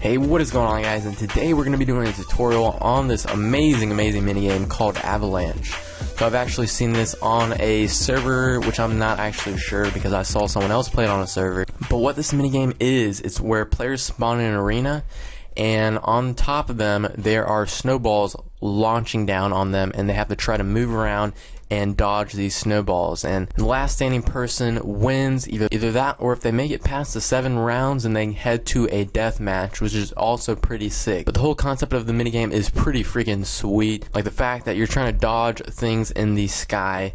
Hey, what is going on, guys? And today we're going to be doing a tutorial on this amazing minigame called Avalanche. So I've actually seen this on a server, which I'm not actually sure because I saw someone else play it on a server. But what this minigame is, it's where players spawn in an arena, and on top of them there are snowballs launching down on them, and they have to try to move around and dodge these snowballs, and the last standing person wins. Either that, or if they make it past the 7 rounds, and they head to a death match, which is also pretty sick. But the whole concept of the minigame is pretty freaking sweet. Like the fact that you're trying to dodge things in the sky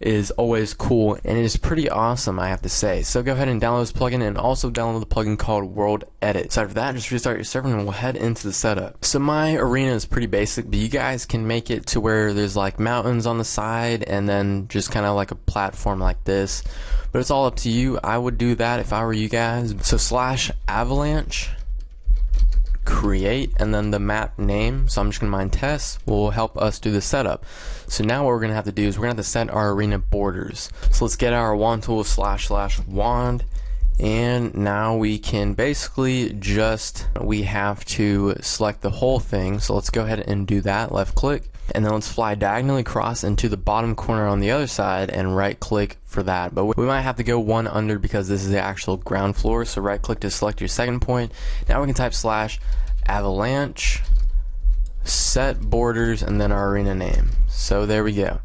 is always cool, and it is pretty awesome, I have to say. So go ahead and download this plugin, and also download the plugin called WorldEdit. So after that, just restart your server and we'll head into the setup. So my arena is pretty basic, but you guys can make it to where there's like mountains on the side and then just kind of like a platform like this. But it's all up to you. I would do that if I were you guys. So /avalanche create, and then the map name, so I'm just going to mine test, will help us do the setup. So now what we're going to have to do is we're going to have to set our arena borders. So let's get our wand tool / wand, and now we can basically we have to select the whole thing. So let's go ahead and do that. Left click, and then let's fly diagonally across into the bottom corner on the other side and right click for that. But we might have to go one under because this is the actual ground floor, so right click to select your second point. Now we can type /avalanche set borders and then our arena name. So there we go.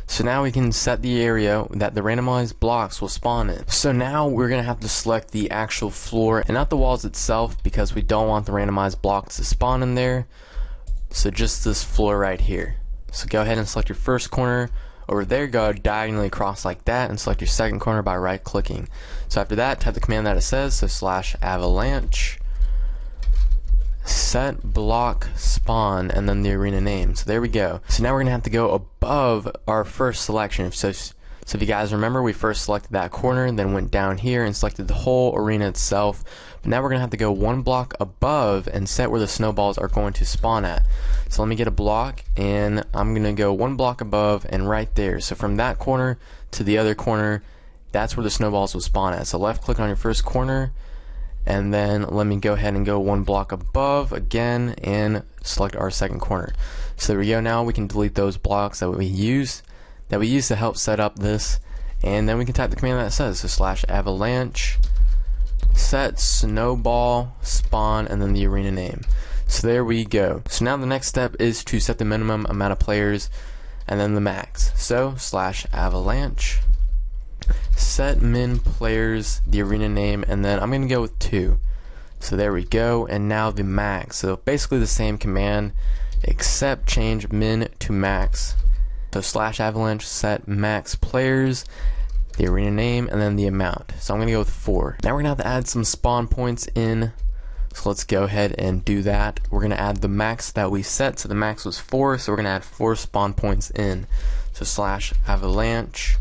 So now we can set the area that the randomized blocks will spawn in. So now we're going to have to select the actual floor and not the walls itself, because we don't want the randomized blocks to spawn in there. So just this floor right here. So go ahead and select your first corner over there, go diagonally across like that, and select your second corner by right clicking. So after that, type the command that it says, so /avalanche set block spawn and then the arena name. So there we go. So now we're gonna have to go above our first selection. So if you guys remember, we first selected that corner, then went down here and selected the whole arena itself. But now we're gonna have to go one block above and set where the snowballs are going to spawn at. So let me get a block, and I'm gonna go one block above and right there. So from that corner to the other corner, that's where the snowballs will spawn at. So left click on your first corner, and then let me go ahead and go one block above again and select our second corner. So there we go. Now we can delete those blocks that we use to help set up this, and then we can type the command that says, so /avalanche set snowball spawn and then the arena name. So there we go. So now the next step is to set the minimum amount of players and then the max. So /avalanche set min players, the arena name, and then I'm gonna go with 2. So there we go. And now the max, so basically the same command except change min to max. So /avalanche set max players, the arena name, and then the amount. So I'm gonna go with 4. Now we're gonna have to add some spawn points in, so let's go ahead and do that. We're gonna add the max that we set, so the max was 4, so we're gonna add 4 spawn points in. So /avalanche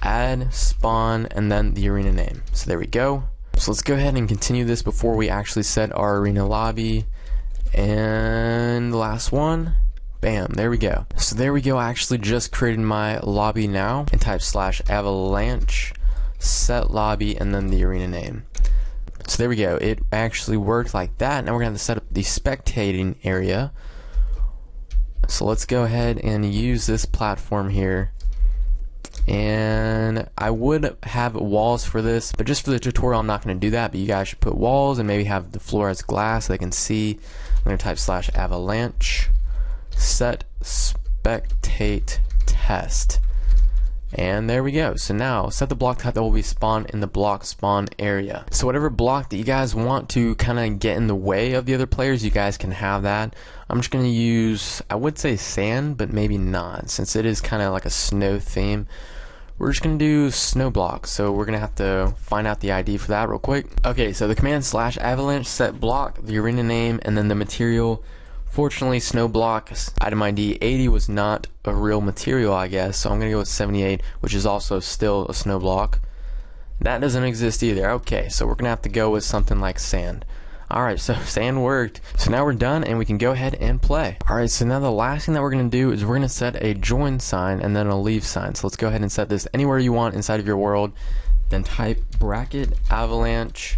add spawn and then the arena name. So there we go. So let's go ahead and continue this before we actually set our arena lobby. And the last one, bam, there we go. So there we go. I actually just created my lobby now, and type /avalanche set lobby and then the arena name. So there we go. It actually worked like that. Now we're gonna have to set up the spectating area. So let's go ahead and use this platform here. And I would have walls for this, but just for the tutorial I'm not going to do that, but you guys should put walls and maybe have the floor as glass so they can see. I'm going to type /avalanche set spectate test, and there we go. So now set the block type that will be spawned in the block spawn area. So whatever block that you guys want to kind of get in the way of the other players, you guys can have that. I'm just going to use, I would say sand, but maybe not, since it is kind of like a snow theme. We're just going to do snow blocks, so we're going to have to find out the ID for that real quick. Okay, so the command /avalanche set block, the arena name, and then the material. Fortunately, snow block item ID 80 was not a real material, I guess, so I'm going to go with 78, which is also still a snow block. That doesn't exist either. Okay, so we're going to have to go with something like sand. Alright, so sand worked. So now we're done and we can go ahead and play. Alright, so now the last thing that we're going to do is we're going to set a join sign and then a leave sign. So let's go ahead and set this anywhere you want inside of your world. Then type bracket avalanche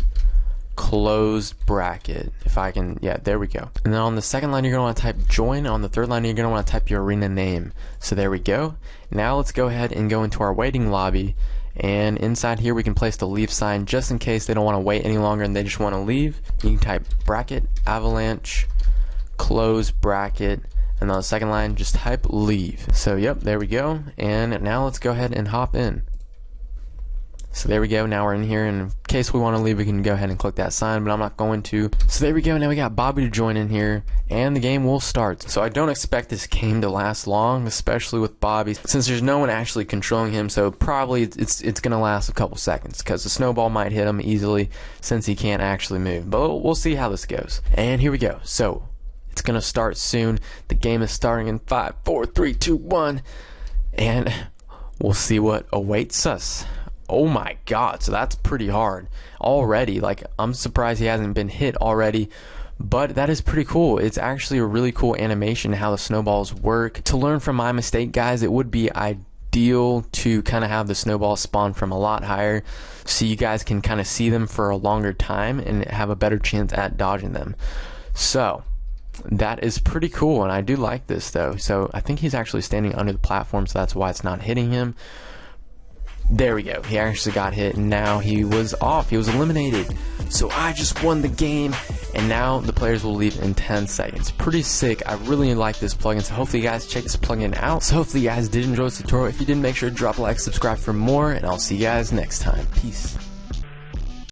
closed bracket. If I can, yeah, there we go. And then on the second line, you're going to want to type join. On the third line, you're going to want to type your arena name. So there we go. Now let's go ahead and go into our waiting lobby. And inside here, we can place the leave sign just in case they don't want to wait any longer and they just want to leave. You can type bracket avalanche close bracket, and on the second line, just type leave. So yep, there we go. And now let's go ahead and hop in. So there we go, now we're in here, and in case we want to leave, we can go ahead and click that sign, but I'm not going to. So there we go, now we got Bobby to join in here, and the game will start. So I don't expect this game to last long, especially with Bobby, since there's no one actually controlling him, so probably it's going to last a couple seconds, because the snowball might hit him easily, since he can't actually move. But we'll see how this goes. And here we go. So it's going to start soon. The game is starting in 5, 4, 3, 2, 1, and we'll see what awaits us. Oh my god, so that's pretty hard already. Like, I'm surprised he hasn't been hit already, but that is pretty cool. It's actually a really cool animation how the snowballs work. To learn from my mistake, guys, it would be ideal to kind of have the snowballs spawn from a lot higher so you guys can kind of see them for a longer time and have a better chance at dodging them. So that is pretty cool, and I do like this though. So I think he's actually standing under the platform, so that's why it's not hitting him. There we go, he actually got hit, and now he was off, he was eliminated. So I just won the game, and now the players will leave in 10 seconds. Pretty sick. I really like this plugin, so hopefully you guys check this plugin out. So hopefully you guys did enjoy this tutorial. If you did, make sure to drop a like, subscribe for more, and I'll see you guys next time. Peace.